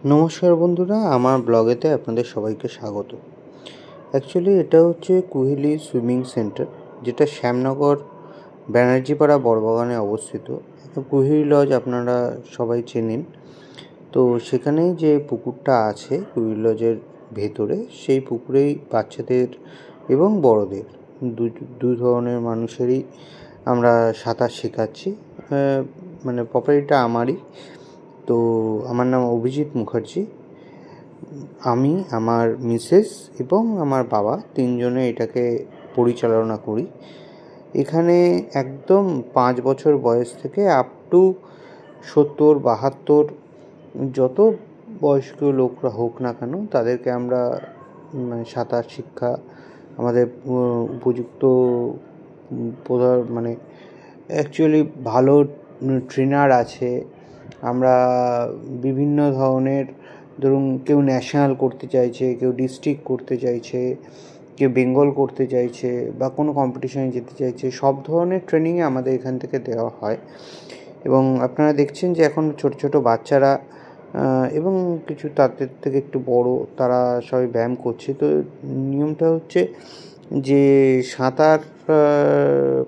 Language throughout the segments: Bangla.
নমস্কার বন্ধুরা, আমার ব্লগেতে আপনাদের সবাইকে স্বাগত। অ্যাকচুয়ালি এটা হচ্ছে কুহেলি সুইমিং সেন্টার, যেটা শ্যামনগর ব্যানার্জিপাড়া বড়বাগানে অবস্থিত। কুহেলি লজ আপনারা সবাই চেনেন। তো সেখানে যে পুকুরটা আছে কুহেলি লজের ভেতরে, সেই পুকুরেই বাচ্চাদের এবং বড়দের দুই ধরনের মানুষেরই আমরা সাঁতার শেখাচ্ছি। মানে প্রপার্টিটা আমারই। তো আমার নাম অভিজিৎ মুখার্জি। আমি, আমার মিসেস এবং আমার বাবা তিনজনে এটাকে পরিচালনা করি। এখানে একদম 5 বছর বয়স থেকে আপ টু 70-72 যত বয়স্ক লোকরা হোক না কেন, তাদেরকে আমরা সাঁতার শিক্ষা আমাদের উপযুক্ত মানে অ্যাকচুয়ালি ভালো ট্রেনার আছে। আমরা বিভিন্ন ধরনের, ধরুন কেউ ন্যাশনাল করতে চাইছে, কেউ ডিস্ট্রিক্ট করতে চাইছে, কেউ বেঙ্গল করতে চাইছে বা কোনো কম্পিটিশানে যেতে চাইছে, সব ধরনের ট্রেনিংয়ে আমাদের এখান থেকে দেওয়া হয়। এবং আপনারা দেখছেন যে এখন ছোট ছোট বাচ্চারা এবং কিছু তাদের থেকে একটু বড়, তারা সবাই ব্যায়াম করছে। তো নিয়মটা হচ্ছে যে সাঁতার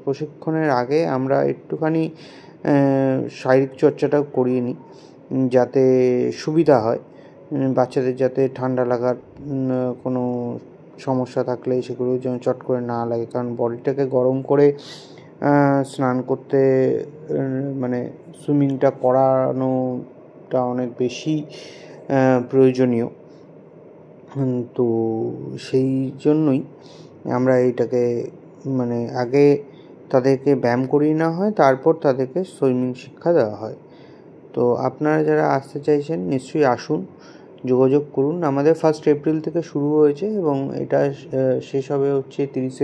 প্রশিক্ষণের আগে আমরা একটুখানি শারীরিক চর্চাটাও করিয়ে নিই, যাতে সুবিধা হয়। বাচ্চাদের যাতে ঠান্ডা লাগার কোনো সমস্যা থাকলে সেগুলো যেন চট করে না লাগে, কারণ বডিটাকে গরম করে স্নান করতে, মানে সুইমিংটা করানোটা অনেক বেশি প্রয়োজনীয়। তো সেই জন্যই আমরা এইটাকে মানে আগে তাদেরকে ব্যায়াম করিয়ে নেওয়া হয়, তারপর তাদেরকে সুইমিং শিক্ষা দেওয়া হয়। তো আপনারা যারা আসতে চাইছেন নিশ্চয়ই আসুন, যোগাযোগ করুন। আমাদের 1 এপ্রিল থেকে শুরু হয়েছে এবং এটা শেষ হবে হচ্ছে 30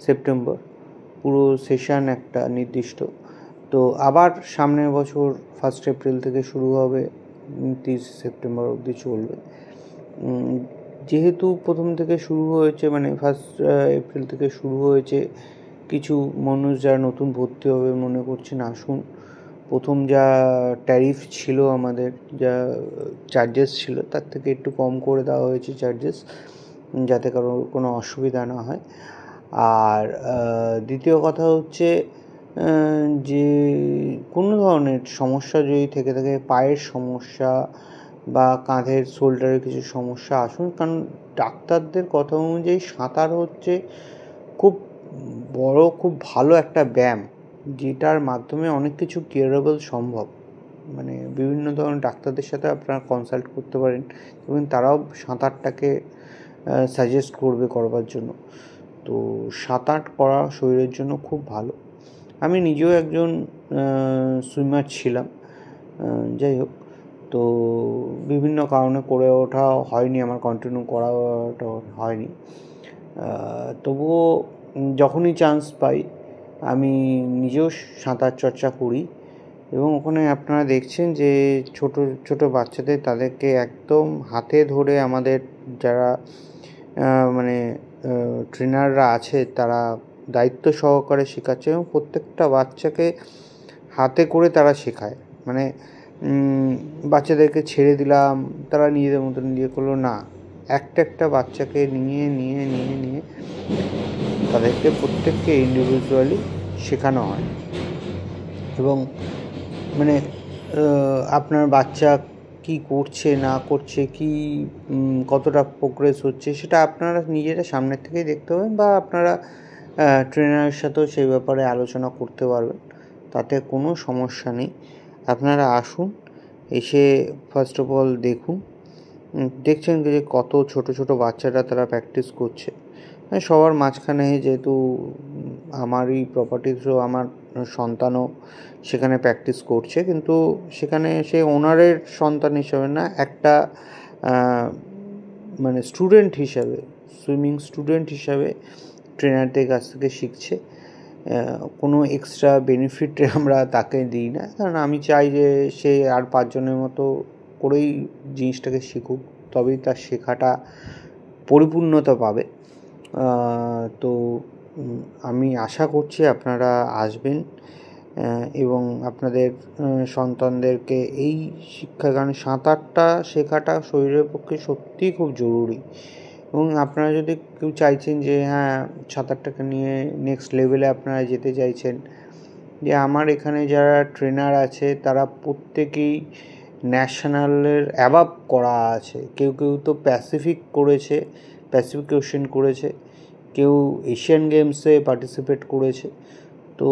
সেপ্টেম্বর। পুরো সেশন একটা নির্দিষ্ট। তো আবার সামনের বছর 1 এপ্রিল থেকে শুরু হবে, 30 সেপ্টেম্বর অবধি চলবে। যেহেতু প্রথম থেকে শুরু হয়েছে, মানে 1 এপ্রিল থেকে শুরু হয়েছে, কিছু মানুষ যারা নতুন ভর্তি হবে মনে করছেন আসুন। প্রথম যা ট্যারিফ ছিল, আমাদের যা চার্জেস ছিল, তার থেকে একটু কম করে দেওয়া হয়েছে চার্জেস, যাতে কারোর কোনো অসুবিধা না হয়। আর দ্বিতীয় কথা হচ্ছে যে কোনো ধরনের সমস্যা যদি থেকে থাকে, পায়ের সমস্যা বা কাঁধের শোল্ডারের কিছু সমস্যা, আসুন। কারণ ডাক্তারদের কথা অনুযায়ী সাঁতার হচ্ছে খুব বড়, খুব ভালো একটা ব্যায়াম, যেটার মাধ্যমে অনেক কিছু কিউরেবল সম্ভব। মানে বিভিন্ন ধরনের ডাক্তারদের সাথে আপনারা কনসাল্ট করতে পারেন এবং তারাও সাঁতারটাকে সাজেস্ট করবে করবার জন্য। তো সাঁতার করা শরীরের জন্য খুব ভালো। আমি নিজেও একজন সুইমার ছিলাম। যাই হোক, তো বিভিন্ন কারণে করে ওঠা হয়নি, আমার কন্টিনিউ করাটা হয়নি। তবুও যখনই চান্স পাই আমি নিজেও সাঁতার চর্চা করি। এবং ওখানে আপনারা দেখছেন যে ছোট ছোট বাচ্চাদের, তাদেরকে একদম হাতে ধরে আমাদের যারা মানে ট্রেনাররা আছে, তারা দায়িত্ব সহকারে শেখাচ্ছে এবং প্রত্যেকটা বাচ্চাকে হাতে করে তারা শেখায়। মানে বাচ্চাদেরকে ছেড়ে দিলাম, তারা নিজেদের মতন নিজে করলো না, একটা বাচ্চাকে নিয়ে নিয়ে নিয়ে নিয়ে তাদেরকে প্রত্যেককে ইন্ডিভিজুয়ালি শেখানো হয়। এবং মানে আপনার বাচ্চা কি করছে না করছে, কি কতটা প্রোগ্রেস হচ্ছে, সেটা আপনারা নিজেরা সামনের থেকেই দেখতে পাবেন, বা আপনারা ট্রেনারের সাথেও সেই ব্যাপারে আলোচনা করতে পারবেন, তাতে কোনো সমস্যা নেই। আপনারা আসুন, এসে ফার্স্ট অফ অল দেখুন। দেখছেন যে কত ছোট ছোট বাচ্চারা তারা প্র্যাকটিস করছে। সবার মাঝখানে যেহেতু আমারই প্রপার্টি, তো আমার সন্তানও সেখানে প্র্যাকটিস করছে, কিন্তু সেখানে সে ওনারের সন্তান হিসাবে না, একটা মানে স্টুডেন্ট হিসাবে, সুইমিং স্টুডেন্ট হিসাবে ট্রেনারদের কাছ থেকে শিখছে। কোনো এক্সট্রা বেনিফিট আমরা তাকে দিই না, কারণ আমি চাই যে সে আর 5 জনের মতো করেই জিনিসটাকে শিখুক, তবেই তার শেখাটা পরিপূর্ণতা পাবে। তো আমি আশা করছি আপনারা আসবেন এবং আপনাদের সন্তানদেরকে এই শিক্ষা, কারণ সাঁতারটা শেখাটা শরীরের পক্ষে সত্যিই খুব জরুরি। এবং আপনারা যদি কেউ চাইছেন যে হ্যাঁ সাঁতারটাকে নিয়ে নেক্সট লেভেলে আপনারা যেতে চাইছেন, যে আমার এখানে যারা ট্রেনার আছে তারা প্রত্যেকেই ন্যাশনালের অ্যাবাভ করা আছে। কেউ কেউ তো প্যাসিফিক ওশেন করেছে, কেউ এশিয়ান গেমসে পার্টিসিপেট করেছে। তো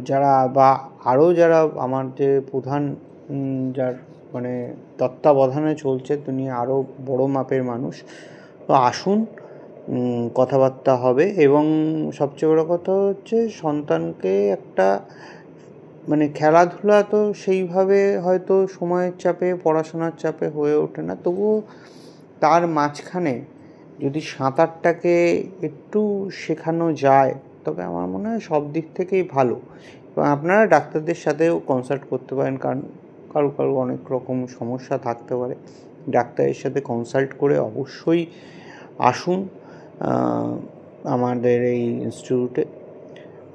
যারা বা আরও যারা আমার যে প্রধান যার মানে তত্ত্বাবধানে চলছে, তিনি আরও বড় মাপের মানুষ। তো আসুন, কথাবার্তা হবে। এবং সবচেয়ে বড় কথা হচ্ছে সন্তানকে একটা মানে খেলাধুলা তো সেইভাবে হয়তো সময়ের চাপে, পড়াশোনার চাপে হয়ে ওঠে না, তবুও তার মাঝখানে যদি সাঁতারটাকে একটু শেখানো যায় তবে আমার মনে হয় সব দিক থেকেই ভালো। এবং আপনারা ডাক্তারদের সাথেও কনসাল্ট করতে পারেন, কারণ কারো অনেক রকম সমস্যা থাকতে পারে। ডাক্তারের সাথে কনসাল্ট করে অবশ্যই আসুন আমাদের এই ইনস্টিটিউটে।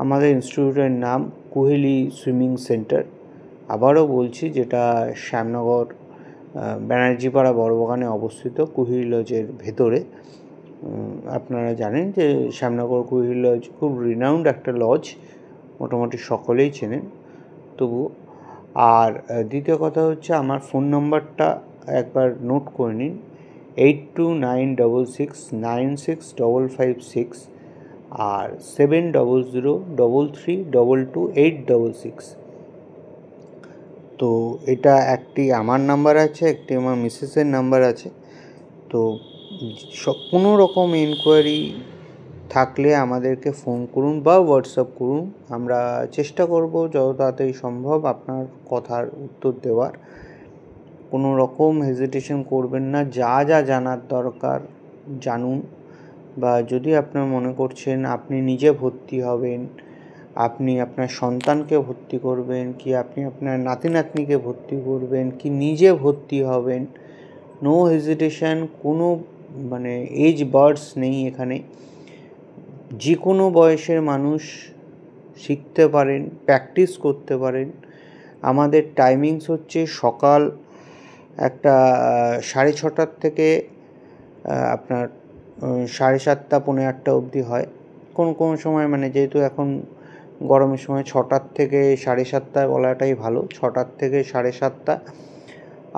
আমাদের ইনস্টিটিউটের নাম কুহেলি সুইমিং সেন্টার। আবারও বলছি, যেটা শ্যামনগর ব্যানার্জিপাড়া বড়বাগানে অবস্থিত, কুহেলি লজের ভেতরে। আপনারা জানেন যে শ্যামনগর কুহেলি লজ খুব রিনাউন্ড একটা লজ, মোটামুটি সকলেই চেনেন তবু। আর দ্বিতীয় কথা হচ্ছে, আমার ফোন নাম্বারটা একবার নোট করে নিন, 8296696556 আর 7003322866। তো এটা একটি আমার নাম্বার আছে, একটি আমার মিসেসের নাম্বার আছে। তো কোনো রকম এনকোয়ারি থাকলে আমাদেরকে ফোন করুন বা হোয়াটসঅ্যাপ করুন। আমরা চেষ্টা করব যত তাড়াতাড়ি সম্ভব আপনার কথার উত্তর দেওয়ার। কোনো রকম হেজিটেশন করবেন না, যা যা জানার দরকার জানুন। বা যদি আপনার মনে করছেন আপনি নিজে ভর্তি হবেন, আপনি আপনার সন্তানকে ভর্তি করবেন, কি আপনি আপনার নাতি নাতনিকে ভর্তি করবেন, কি নিজে ভর্তি হবেন, নো হেজিটেশন। কোনো মানে এজ বার্ডস নেই এখানে। যে কোনো বয়সের মানুষ শিখতে পারেন, প্র্যাকটিস করতে পারেন। আমাদের টাইমিংস হচ্ছে সকাল 6:30 থেকে আপনার 7:30 পৌনে 8টা অবধি হয়। কোন সময় মানে যেহেতু এখন গরমের সময় 6টার থেকে 7:30 বলাটাই ভালো, 6টার থেকে 7:30।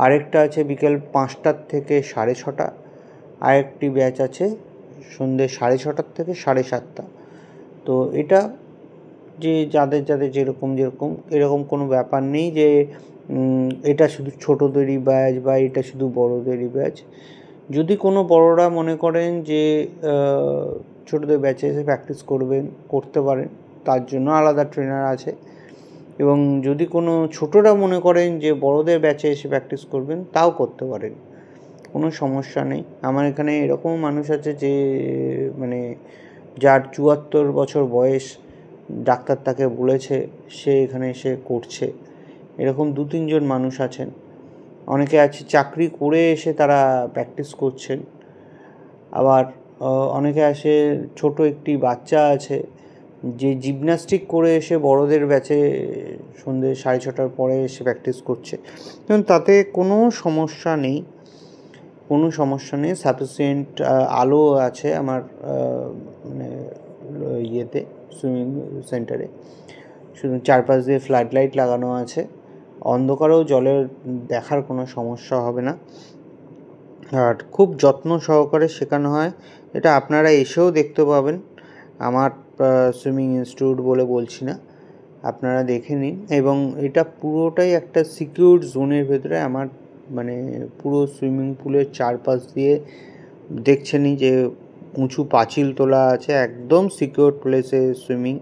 আরেকটা আছে বিকেল 5টার থেকে 6:30। আরেকটি ব্যাচ আছে সন্ধ্যে 6:30 থেকে 7:30। তো এটা যে যাদের যেরকম এরকম কোনো ব্যাপার নেই যে এটা শুধু ছোটোদেরই ব্যাচ বা এটা শুধু বড়োদেরই ব্যাচ। যদি কোনো বড়রা মনে করেন যে ছোটোদের ব্যাচে এসে প্র্যাকটিস করতে পারেন, তার জন্য আলাদা ট্রেনার আছে। এবং যদি কোনো ছোটরা মনে করেন যে বড়দের ব্যাচে এসে প্র্যাকটিস করবেন, তাও করতে পারেন, কোনো সমস্যা নেই। আমার এখানে এরকম মানুষ আছে যে মানে যার 74 বছর বয়স, ডাক্তার তাকে বলেছে, সে এখানে এসে করছে। এরকম 2-3 জন মানুষ আছেন। অনেকে আছে চাকরি করে এসে তারা প্র্যাকটিস করছেন। আবার অনেকে আসে, ছোট একটি বাচ্চা আছে যে জিমন্যাস্টিক করে এসে বড়দের ব্যাচে সন্ধ্যে 6:30 পরে এসে প্র্যাকটিস করছে। এবং তাতে কোনো সমস্যা নেই। সাফিসিয়েন্ট আলো আছে আমার মানে ইয়েতে, সুইমিং সেন্টারে। শুধু চারপাশ দিয়ে ফ্লাড লাইট লাগানো আছে, অন্ধকারেও জলের দেখার কোনো সমস্যা হবে না। আর খুব যত্ন সহকারে শেখানো হয়, এটা আপনারা এসেও দেখতে পাবেন। আমার সুইমিং ইনস্টিটিউট বলে বলছি না, আপনারা দেখে নিন। এবং এটা পুরোটাই একটা সিকিউর জোনের ভেতরে। আমার মানে পুরো সুইমিং পুলের চারপাশ দিয়ে দেখছেনই যে উঁচু পাঁচিল তোলা আছে, একদম সিকিউর প্লেসে সুইমিং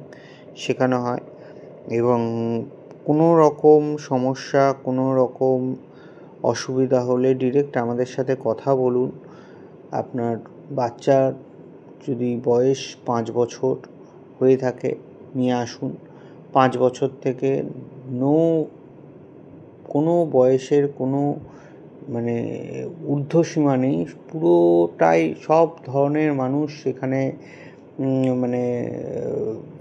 শেখানো হয়। এবং কোনো রকম সমস্যা, কোনো রকম অসুবিধা হলে ডিরেক্ট আমাদের সাথে কথা বলুন। আপনার বাচ্চার যদি বয়স 5 বছর হয়ে থাকে নিয়ে আসুন। 5 বছর থেকে কোনো বয়সের কোনো মানে ঊর্ধ্বসীমা নেই, পুরোটাই সব ধরনের মানুষ এখানে মানে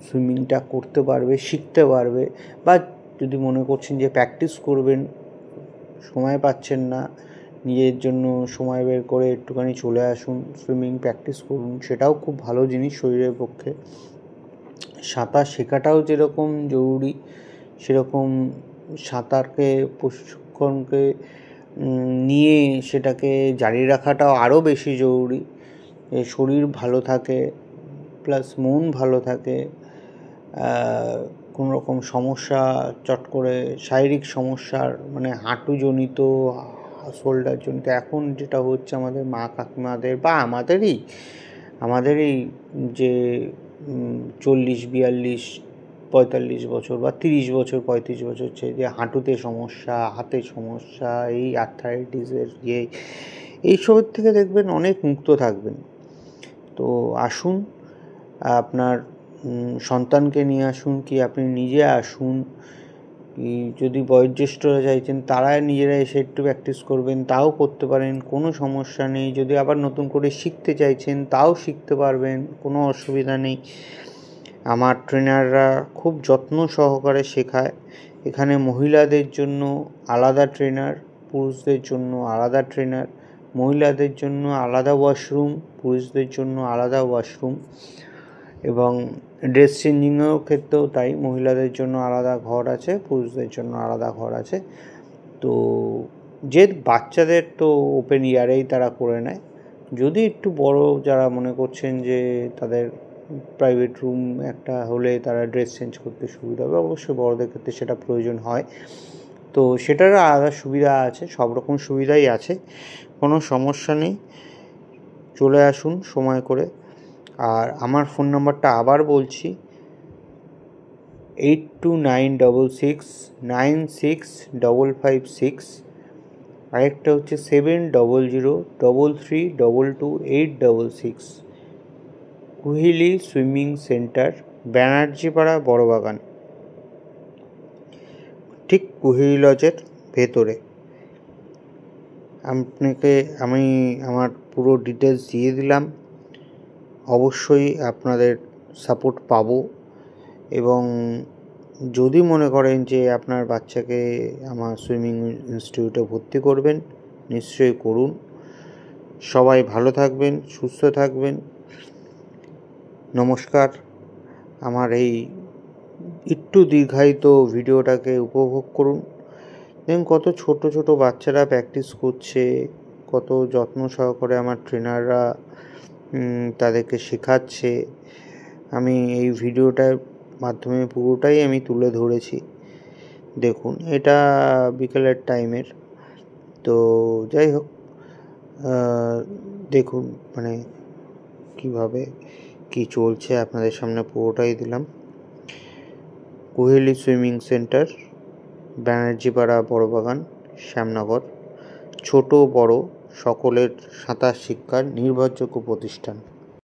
সুইমিংটা করতে পারবে, শিখতে পারবে। বা যদি মনে করছেন যে প্র্যাকটিস করবেন, সময় পাচ্ছেন না, নিজের জন্য সময় বের করে একটুখানি চলে আসুন, সুইমিং প্র্যাকটিস করুন, সেটাও খুব ভালো জিনিস শরীরের পক্ষে। সাঁতার শেখাটাও যেরকম জরুরি, সেরকম সাঁতারকে প্রশিক্ষণকে নিয়ে সেটাকে জারি রাখাটাও আরও বেশি জরুরি। শরীর ভালো থাকে, প্লাস মন ভালো থাকে, কোনো রকম সমস্যা চট করে শারীরিক সমস্যার মানে হাঁটুজনিত, শোল্ডারজনিত এখন যেটা হচ্ছে আমাদের মা কাকিমাদের বা আমাদেরই যে 40, 42, 45 বছর বা 30 বছর 35 বছর যে হাঁটুতে সমস্যা, হাতে সমস্যা, এই আর্থ্রাইটিসের এইসবের থেকে দেখবেন অনেক মুক্ত থাকবেন। তো আসুন, আপনার সন্তানকে নিয়ে আসুন, কি আপনি নিজে আসুন, কি যদি বয়োজ্যেষ্ঠরা চাইছেন তারা নিজেরা এসে একটু প্র্যাকটিস করবেন, তাও করতে পারেন, কোনো সমস্যা নেই। যদি আবার নতুন করে শিখতে চাইছেন তাও শিখতে পারবেন, কোনো অসুবিধা নেই। আমার ট্রেনাররা খুব যত্ন সহকারে শেখায়। এখানে মহিলাদের জন্য আলাদা ট্রেনার, পুরুষদের জন্য আলাদা ট্রেনার, মহিলাদের জন্য আলাদা ওয়াশরুম, পুরুষদের জন্য আলাদা ওয়াশরুম, এবং ড্রেস চেঞ্জিংয়ের ক্ষেত্রেও তাই, মহিলাদের জন্য আলাদা ঘর আছে, পুরুষদের জন্য আলাদা ঘর আছে। তো যে বাচ্চাদের তো ওপেন এয়ারেই তারা করে নেয়। যদি একটু বড় যারা মনে করছেন যে তাদের প্রাইভেট রুম একটা হলে তারা ড্রেস চেঞ্জ করতে সুবিধা হবে, অবশ্যই বড়দের ক্ষেত্রে সেটা প্রয়োজন হয়। তো সেটার আলাদা সুবিধা আছে, সব রকম সুবিধাই আছে, কোনো সমস্যা নেই। চলে আসুন সময় করে। আর আমার ফোন নাম্বারটা আবার বলছি, 8296696556। আরেকটা হচ্ছে 7003332866। কুহিলি সুইমিং সেন্টার, ব্যানার্জিপাড়া, বড়বাগান, ঠিক কুহিলি লজের ভেতরে। আপনাকে আমি আমার পুরো ডিটেলস দিয়ে দিলাম। অবশ্যই আপনাদের সাপোর্ট পাবো, এবং যদি মনে করেন যে আপনার বাচ্চাকে আমার সুইমিং ইনস্টিটিউটে ভর্তি করবেন, নিশ্চয়ই করুন। সবাই ভালো থাকবেন, সুস্থ থাকবেন। নমস্কার। আমার এই একটু দীর্ঘায়িত ভিডিওটাকে উপভোগ করুন। দেখুন কত ছোট ছোট বাচ্চারা প্র্যাকটিস করছে, কত যত্ন সহকারে আমার ট্রেনাররা তাদেরকে শেখাচ্ছে। আমি এই ভিডিওটার মাধ্যমে পুরোটাই আমি তুলে ধরেছি। দেখুন, এটা বিকেলের টাইমের, তো যাই হোক, দেখুন মানে কীভাবে কি চলছে আপনাদের সামনে পুরোটাই দিলাম। কুহেলি সুইমিং সেন্টার, ব্যানার্জিপাড়া, বড়বাগান, শ্যামনগর। ছোট বড় সকলের সাঁতার শিক্ষার নির্ভরযোগ্য প্রতিষ্ঠান।